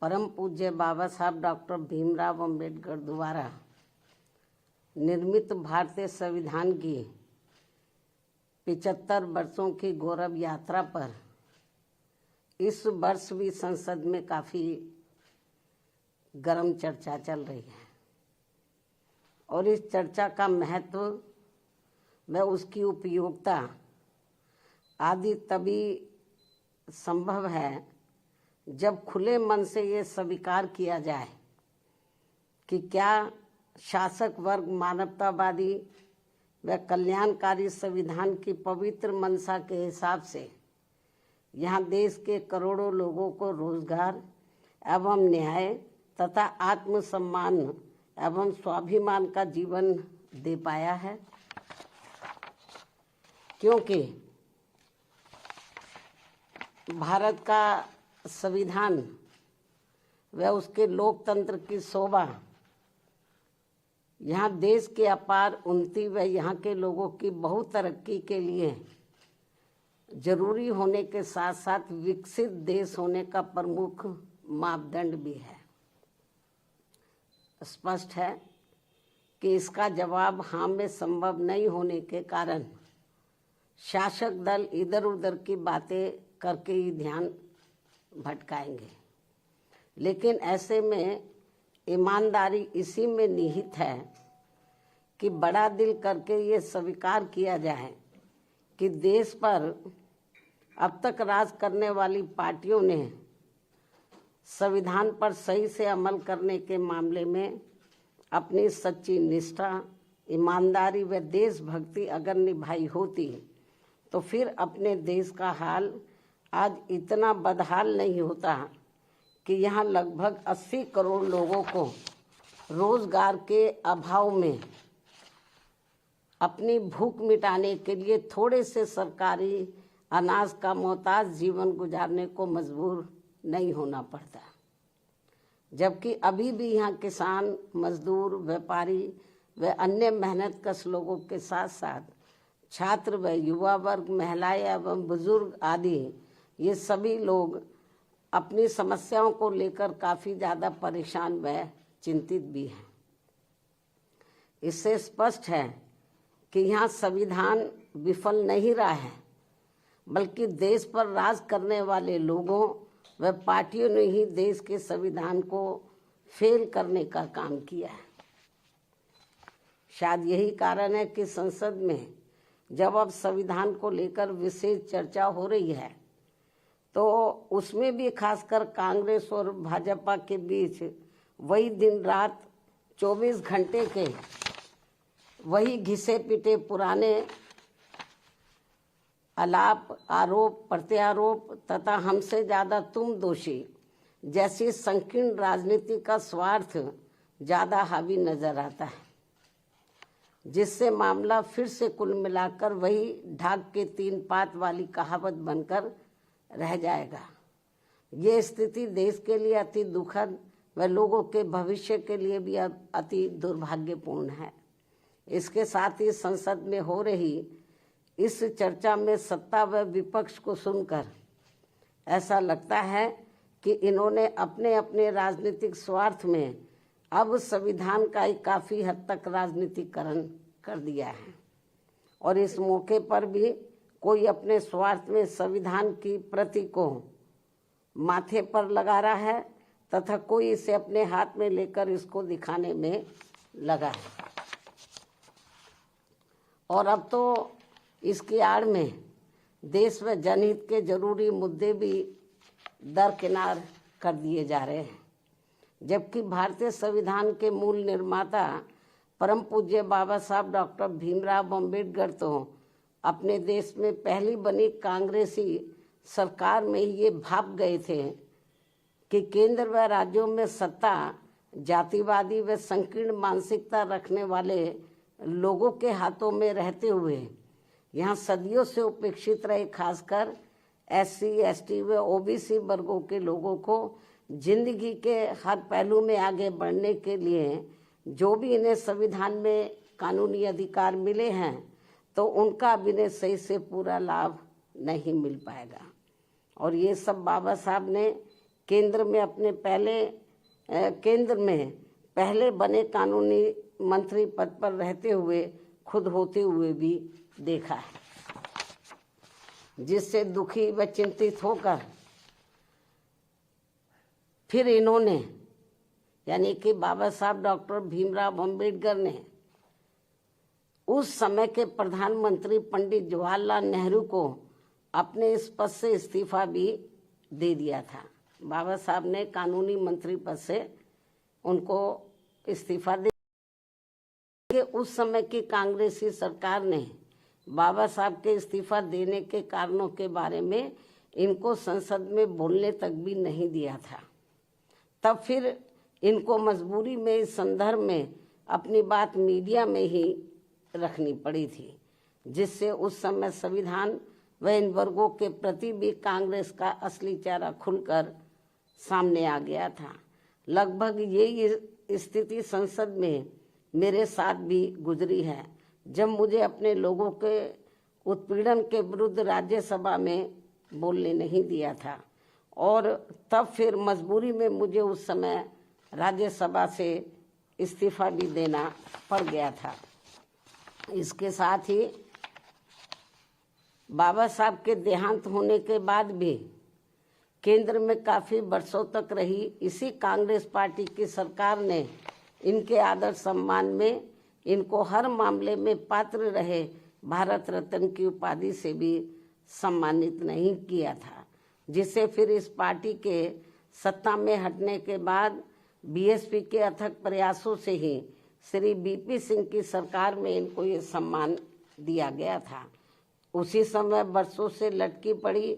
परम पूज्य बाबा साहब डॉक्टर भीमराव अंबेडकर द्वारा निर्मित भारतीय संविधान की 75 वर्षों की गौरव यात्रा पर इस वर्ष भी संसद में काफ़ी गर्म चर्चा चल रही है और इस चर्चा का महत्व व उसकी उपयोगिता आदि तभी संभव है जब खुले मन से ये स्वीकार किया जाए कि क्या शासक वर्ग मानवतावादी व कल्याणकारी संविधान की पवित्र मंशा के हिसाब से यहाँ देश के करोड़ों लोगों को रोजगार एवं न्याय तथा आत्मसम्मान एवं स्वाभिमान का जीवन दे पाया है। क्योंकि भारत का संविधान व उसके लोकतंत्र की शोभा यहाँ देश के अपार उन्नति व यहाँ के लोगों की बहुत तरक्की के लिए जरूरी होने के साथ साथ विकसित देश होने का प्रमुख मापदंड भी है। स्पष्ट है कि इसका जवाब हाँ में संभव नहीं होने के कारण शासक दल इधर उधर की बातें करके ही ध्यान भटकाएंगे, लेकिन ऐसे में ईमानदारी इसी में निहित है कि बड़ा दिल करके ये स्वीकार किया जाए कि देश पर अब तक राज करने वाली पार्टियों ने संविधान पर सही से अमल करने के मामले में अपनी सच्ची निष्ठा, ईमानदारी व देशभक्ति अगर निभाई होती तो फिर अपने देश का हाल आज इतना बदहाल नहीं होता कि यहाँ लगभग 80 करोड़ लोगों को रोजगार के अभाव में अपनी भूख मिटाने के लिए थोड़े से सरकारी अनाज का मोहताज जीवन गुजारने को मजबूर नहीं होना पड़ता। जबकि अभी भी यहाँ किसान, मजदूर, व्यापारी व अन्य मेहनतकश लोगों के साथ साथ छात्र व युवा वर्ग, महिलाएं एवं बुजुर्ग आदि ये सभी लोग अपनी समस्याओं को लेकर काफ़ी ज़्यादा परेशान व चिंतित भी हैं। इससे स्पष्ट है कि यहाँ संविधान विफल नहीं रहा है, बल्कि देश पर राज करने वाले लोगों व पार्टियों ने ही देश के संविधान को फेल करने का काम किया है। शायद यही कारण है कि संसद में जब अब संविधान को लेकर विशेष चर्चा हो रही है तो उसमें भी खासकर कांग्रेस और भाजपा के बीच वही दिन रात 24 घंटे के वही घिसे पिटे पुराने आलाप, आरोप प्रत्यारोप तथा हमसे ज़्यादा तुम दोषी जैसी संकीर्ण राजनीति का स्वार्थ ज़्यादा हावी नजर आता है, जिससे मामला फिर से कुल मिलाकर वही ढाक के 3 पात वाली कहावत बनकर रह जाएगा। ये स्थिति देश के लिए अति दुखद व लोगों के भविष्य के लिए भी अति दुर्भाग्यपूर्ण है। इसके साथ ही संसद में हो रही इस चर्चा में सत्ता व विपक्ष को सुनकर ऐसा लगता है कि इन्होंने अपने अपने राजनीतिक स्वार्थ में अब संविधान का ही काफ़ी हद तक राजनीतिकरण कर दिया है और इस मौके पर भी कोई अपने स्वार्थ में संविधान की प्रति को माथे पर लगा रहा है तथा कोई इसे अपने हाथ में लेकर इसको दिखाने में लगा है। और अब तो इसकी आड़ में देश व जनहित के जरूरी मुद्दे भी दरकिनार कर दिए जा रहे हैं, जबकि भारतीय संविधान के मूल निर्माता परम पूज्य बाबा साहब डॉक्टर भीमराव अंबेडकर तो अपने देश में पहली बनी कांग्रेसी सरकार में ये भाप गए थे कि केंद्र व राज्यों में सत्ता जातिवादी व संकीर्ण मानसिकता रखने वाले लोगों के हाथों में रहते हुए यहाँ सदियों से उपेक्षित रहे खासकर SC, ST व OBC वर्गों के लोगों को जिंदगी के हर पहलू में आगे बढ़ने के लिए जो भी इन्हें संविधान में कानूनी अधिकार मिले हैं तो उनका अब इन्हें सही से पूरा लाभ नहीं मिल पाएगा। और ये सब बाबा साहब ने केंद्र में पहले बने कानूनी मंत्री पद पर रहते हुए खुद होते हुए भी देखा है, जिससे दुखी व चिंतित होकर फिर इन्होंने यानी कि बाबा साहब डॉक्टर भीमराव अम्बेडकर ने उस समय के प्रधानमंत्री पंडित जवाहरलाल नेहरू को अपने इस पद से इस्तीफा भी दे दिया था। बाबा साहब ने कानूनी मंत्री पद से उनको इस्तीफा दे दिया। उस समय की कांग्रेसी सरकार ने बाबा साहब के इस्तीफा देने के कारणों के बारे में इनको संसद में बोलने तक भी नहीं दिया था। तब फिर इनको मजबूरी में इस संदर्भ में अपनी बात मीडिया में ही रखनी पड़ी थी, जिससे उस समय संविधान व इन वर्गों के प्रति भी कांग्रेस का असली चेहरा खुलकर सामने आ गया था। लगभग यही स्थिति संसद में मेरे साथ भी गुजरी है, जब मुझे अपने लोगों के उत्पीड़न के विरुद्ध राज्यसभा में बोलने नहीं दिया था, और तब फिर मजबूरी में मुझे उस समय राज्यसभा से इस्तीफा भी देना पड़ गया था। इसके साथ ही बाबा साहब के देहांत होने के बाद भी केंद्र में काफ़ी वर्षों तक रही इसी कांग्रेस पार्टी की सरकार ने इनके आदर सम्मान में इनको हर मामले में पात्र रहे भारत रत्न की उपाधि से भी सम्मानित नहीं किया था, जिससे फिर इस पार्टी के सत्ता में हटने के बाद बीएसपी के अथक प्रयासों से ही श्री बीपी सिंह की सरकार में इनको ये सम्मान दिया गया था। उसी समय वर्षों से लटकी पड़ी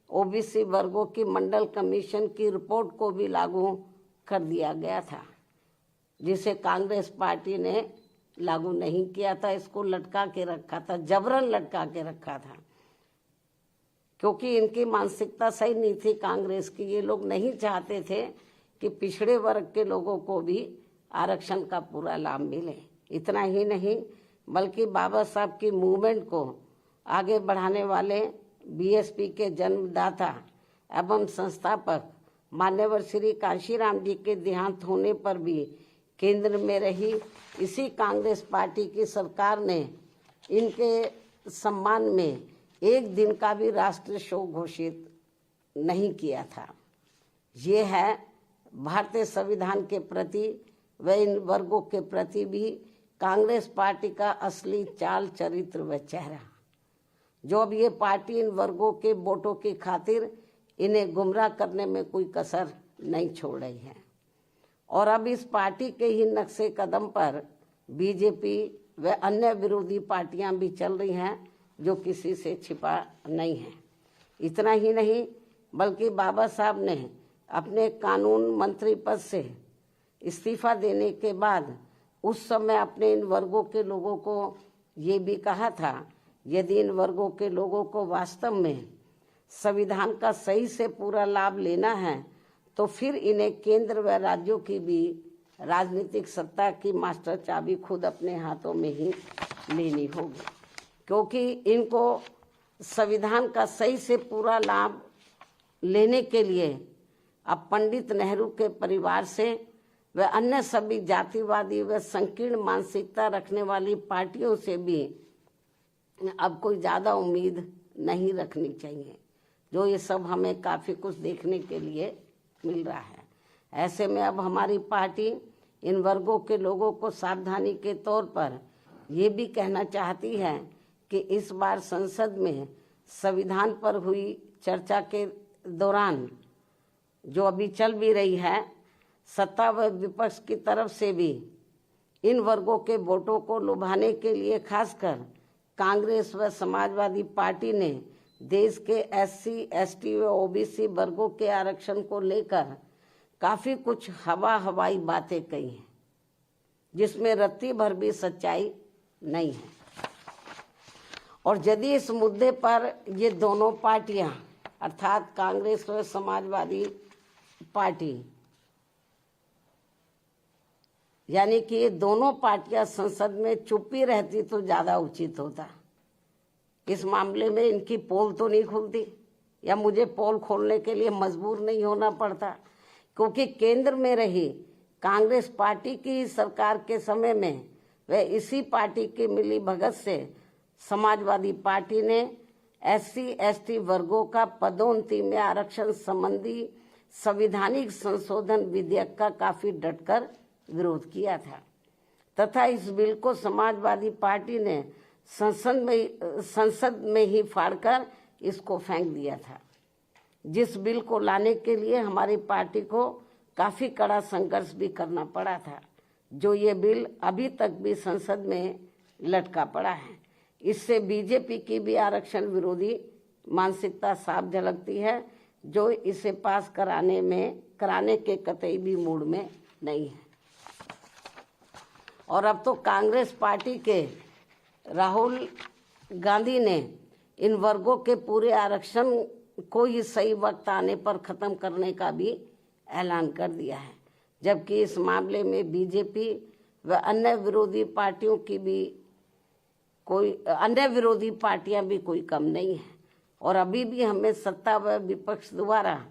ओबीसी वर्गों की मंडल कमीशन की रिपोर्ट को भी लागू कर दिया गया था, जिसे कांग्रेस पार्टी ने लागू नहीं किया था। इसको लटका के रखा था, जबरन लटका के रखा था, क्योंकि इनकी मानसिकता सही नहीं थी कांग्रेस की। ये लोग नहीं चाहते थे कि पिछड़े वर्ग के लोगों को भी आरक्षण का पूरा लाभ मिले। इतना ही नहीं बल्कि बाबा साहब की मूवमेंट को आगे बढ़ाने वाले बीएसपी के जन्मदाता एवं संस्थापक मान्यवर श्री कांशीराम जी के देहांत होने पर भी केंद्र में रही इसी कांग्रेस पार्टी की सरकार ने इनके सम्मान में एक दिन का भी राष्ट्रीय शोक घोषित नहीं किया था। ये है भारतीय संविधान के प्रति व इन वर्गों के प्रति भी कांग्रेस पार्टी का असली चाल चरित्र व चेहरा, जो अब ये पार्टी इन वर्गों के वोटों की खातिर इन्हें गुमराह करने में कोई कसर नहीं छोड़ रही है। और अब इस पार्टी के ही नक्शे कदम पर बीजेपी व अन्य विरोधी पार्टियां भी चल रही हैं, जो किसी से छिपा नहीं है। इतना ही नहीं बल्कि बाबा साहब ने अपने कानून मंत्री पद से इस्तीफा देने के बाद उस समय अपने इन वर्गों के लोगों को ये भी कहा था, यदि इन वर्गों के लोगों को वास्तव में संविधान का सही से पूरा लाभ लेना है तो फिर इन्हें केंद्र व राज्यों की भी राजनीतिक सत्ता की मास्टर चाबी खुद अपने हाथों में ही लेनी होगी, क्योंकि इनको संविधान का सही से पूरा लाभ लेने के लिए अब पंडित नेहरू के परिवार से व अन्य सभी जातिवादी व संकीर्ण मानसिकता रखने वाली पार्टियों से भी अब कोई ज़्यादा उम्मीद नहीं रखनी चाहिए, जो ये सब हमें काफ़ी कुछ देखने के लिए मिल रहा है। ऐसे में अब हमारी पार्टी इन वर्गों के लोगों को सावधानी के तौर पर ये भी कहना चाहती है कि इस बार संसद में संविधान पर हुई चर्चा के दौरान जो अभी चल भी रही है, सत्ता व विपक्ष की तरफ से भी इन वर्गों के वोटों को लुभाने के लिए खासकर कांग्रेस व समाजवादी पार्टी ने देश के एससी, एसटी व ओबीसी वर्गों के आरक्षण को लेकर काफ़ी कुछ हवाई बातें कही हैं, जिसमें रत्ती भर भी सच्चाई नहीं है। और यदि इस मुद्दे पर ये दोनों पार्टियां अर्थात कांग्रेस व समाजवादी पार्टी यानी कि ये दोनों पार्टियां संसद में चुप्पी रहती तो ज़्यादा उचित होता। इस मामले में इनकी पोल तो नहीं खुलती, या मुझे पोल खोलने के लिए मजबूर नहीं होना पड़ता, क्योंकि केंद्र में रही कांग्रेस पार्टी की सरकार के समय में व इसी पार्टी की मिली भगत से समाजवादी पार्टी ने SC/ST वर्गों का पदोन्नति में आरक्षण संबंधी संवैधानिक संशोधन विधेयक का काफी डटकर विरोध किया था तथा इस बिल को समाजवादी पार्टी ने संसद में ही फाड़कर इसको फेंक दिया था, जिस बिल को लाने के लिए हमारी पार्टी को काफी कड़ा संघर्ष भी करना पड़ा था, जो ये बिल अभी तक भी संसद में लटका पड़ा है। इससे बीजेपी की भी आरक्षण विरोधी मानसिकता साफ झलकती है, जो इसे पास कराने के कतई भी मूड में नहीं है। और अब तो कांग्रेस पार्टी के राहुल गांधी ने इन वर्गों के पूरे आरक्षण को ही सही वक्त आने पर खत्म करने का भी ऐलान कर दिया है, जबकि इस मामले में बीजेपी व अन्य विरोधी पार्टियां भी कोई कम नहीं है। और अभी भी हमें सत्ता व विपक्ष द्वारा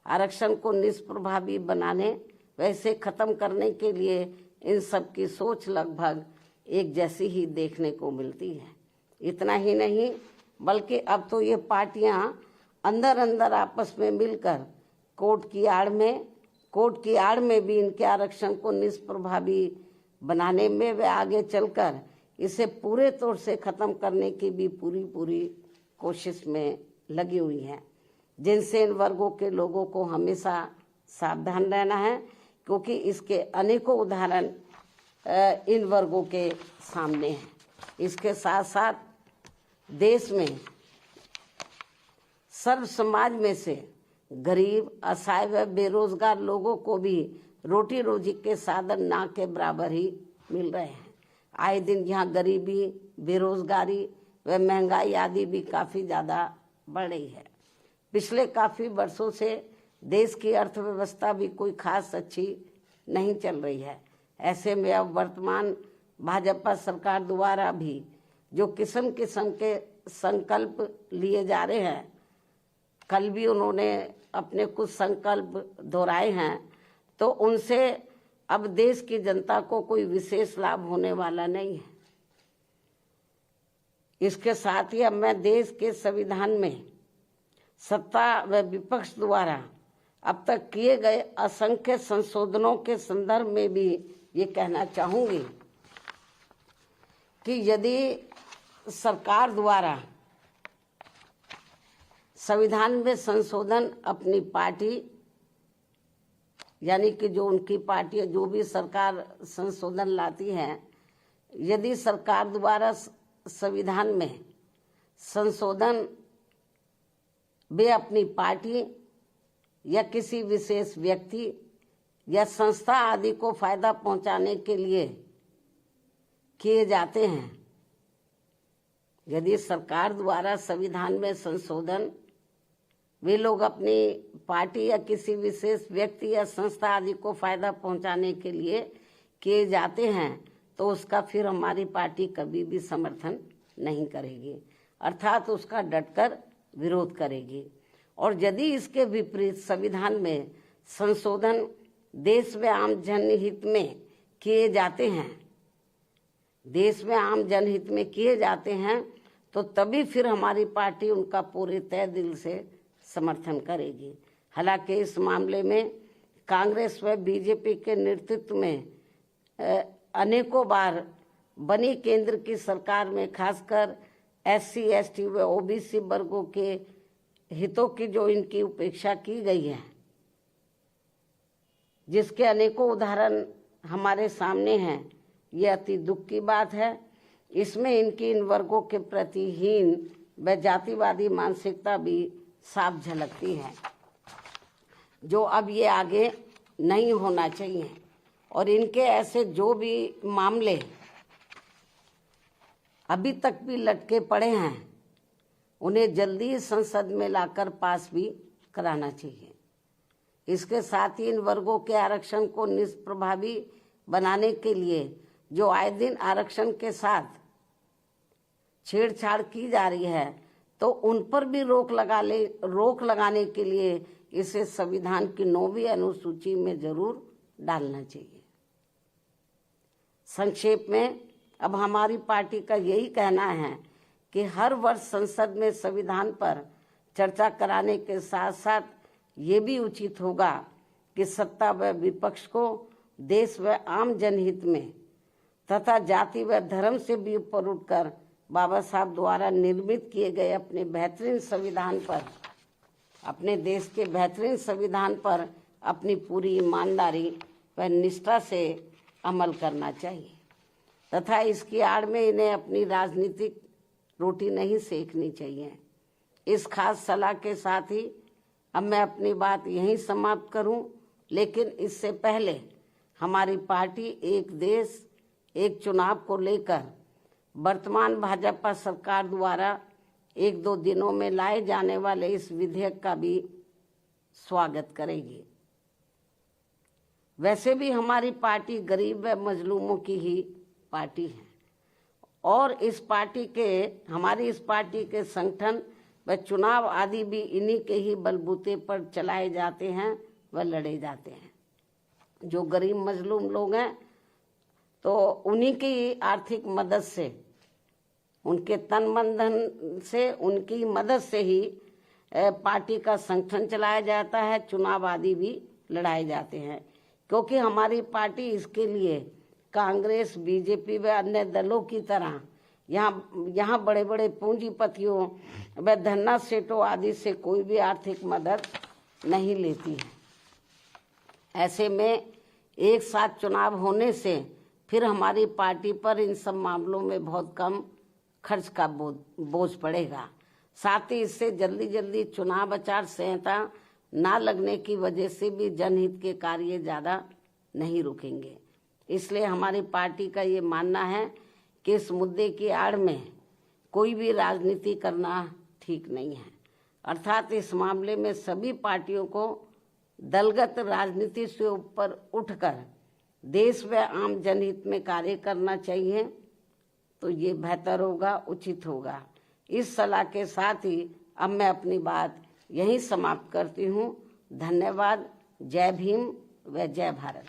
आरक्षण को निष्प्रभावी बनाने व इसे खत्म करने के लिए इन सब की सोच लगभग एक जैसी ही देखने को मिलती है। इतना ही नहीं, बल्कि अब तो ये पार्टियां अंदर अंदर आपस में मिलकर कोर्ट की आड़ में भी इनके आरक्षण को निष्प्रभावी बनाने में व आगे चलकर इसे पूरे तौर से खत्म करने की भी पूरी कोशिश में लगी हुई हैं, जिनसे इन वर्गों के लोगों को हमेशा सावधान रहना है, क्योंकि इसके अनेकों उदाहरण इन वर्गों के सामने हैं। इसके साथ साथ देश में सर्व समाज में से गरीब, असहाय व बेरोजगार लोगों को भी रोटी रोजी के साधन ना के बराबर ही मिल रहे हैं। आए दिन यहाँ गरीबी, बेरोजगारी व महंगाई आदि भी काफ़ी ज़्यादा बढ़ रही है। पिछले काफ़ी वर्षों से देश की अर्थव्यवस्था भी कोई खास अच्छी नहीं चल रही है। ऐसे में अब वर्तमान भाजपा सरकार द्वारा भी जो किस्म किस्म के संकल्प लिए जा रहे हैं, कल भी उन्होंने अपने कुछ संकल्प दोहराए हैं, तो उनसे अब देश की जनता को कोई विशेष लाभ होने वाला नहीं है। इसके साथ ही अब मैं देश के संविधान में सत्ता व विपक्ष द्वारा अब तक किए गए असंख्य संशोधनों के संदर्भ में भी ये कहना चाहूंगी कि यदि सरकार द्वारा संविधान में संशोधन अपनी पार्टी, यानी कि जो उनकी पार्टी जो भी सरकार संशोधन लाती है, यदि सरकार द्वारा संविधान में संशोधन वे अपनी पार्टी या किसी विशेष व्यक्ति या संस्था आदि को फायदा पहुंचाने के लिए किए जाते हैं, यदि सरकार द्वारा संविधान में संशोधन वे लोग अपनी पार्टी या किसी विशेष व्यक्ति या संस्था आदि को फायदा पहुंचाने के लिए किए जाते हैं, तो उसका फिर हमारी पार्टी कभी भी समर्थन नहीं करेगी, अर्थात उसका डटकर विरोध करेगी। और यदि इसके विपरीत संविधान में संशोधन देश में आम जनहित में किए जाते हैं, तो तभी फिर हमारी पार्टी उनका पूरे तय दिल से समर्थन करेगी। हालांकि इस मामले में कांग्रेस व बीजेपी के नेतृत्व में अनेकों बार बनी केंद्र की सरकार में खासकर SC/ST व OBC वर्गों के हितों की जो इनकी उपेक्षा की गई है, जिसके अनेकों उदाहरण हमारे सामने हैं, ये अति दुख की बात है। इसमें इनकी इन वर्गों के प्रति हीन व जातिवादी मानसिकता भी साफ झलकती है, जो अब ये आगे नहीं होना चाहिए। और इनके ऐसे जो भी मामले अभी तक भी लटके पड़े हैं, उन्हें जल्दी संसद में लाकर पास भी कराना चाहिए। इसके साथ ही इन वर्गों के आरक्षण को निष्प्रभावी बनाने के लिए जो आए दिन आरक्षण के साथ छेड़छाड़ की जा रही है, तो उन पर भी रोक लगाने के लिए इसे संविधान की 9वीं अनुसूची में जरूर डालना चाहिए। संक्षेप में अब हमारी पार्टी का यही कहना है कि हर वर्ष संसद में संविधान पर चर्चा कराने के साथ साथ ये भी उचित होगा कि सत्ता व विपक्ष को देश व आम जनहित में तथा जाति व धर्म से भी ऊपर उठकर बाबा साहब द्वारा निर्मित किए गए अपने बेहतरीन संविधान पर, अपने देश के बेहतरीन संविधान पर अपनी पूरी ईमानदारी व निष्ठा से अमल करना चाहिए तथा इसकी आड़ में इन्हें अपनी राजनीतिक रोटी नहीं सेकनी चाहिए। इस खास सलाह के साथ ही अब मैं अपनी बात यहीं समाप्त करूं, लेकिन इससे पहले हमारी पार्टी एक देश एक चुनाव को लेकर वर्तमान भाजपा सरकार द्वारा 1-2 दिनों में लाए जाने वाले इस विधेयक का भी स्वागत करेगी। वैसे भी हमारी पार्टी गरीब व मजलूमों की ही पार्टी है और हमारी इस पार्टी के संगठन व चुनाव आदि भी इन्हीं के ही बलबूते पर चलाए जाते हैं व लड़े जाते हैं। जो गरीब मजलूम लोग हैं तो उन्हीं की आर्थिक मदद से, उनके तन मन धन से, उनकी मदद से ही पार्टी का संगठन चलाया जाता है, चुनाव आदि भी लड़ाए जाते हैं। क्योंकि हमारी पार्टी इसके लिए कांग्रेस, बीजेपी व अन्य दलों की तरह यहाँ बड़े बड़े पूंजीपतियों व धन्ना सेठों आदि से कोई भी आर्थिक मदद नहीं लेती है। ऐसे में एक साथ चुनाव होने से फिर हमारी पार्टी पर इन सब मामलों में बहुत कम खर्च का बोझ पड़ेगा। साथ ही इससे जल्दी चुनाव आचार संहिता ना लगने की वजह से भी जनहित के कार्य ज़्यादा नहीं रुकेंगे। इसलिए हमारी पार्टी का ये मानना है कि इस मुद्दे की आड़ में कोई भी राजनीति करना ठीक नहीं है। अर्थात इस मामले में सभी पार्टियों को दलगत राजनीति से ऊपर उठकर देश व आम जनहित में कार्य करना चाहिए, तो ये बेहतर होगा, उचित होगा। इस सलाह के साथ ही अब मैं अपनी बात यहीं समाप्त करती हूँ। धन्यवाद। जय भीम व जय भारत।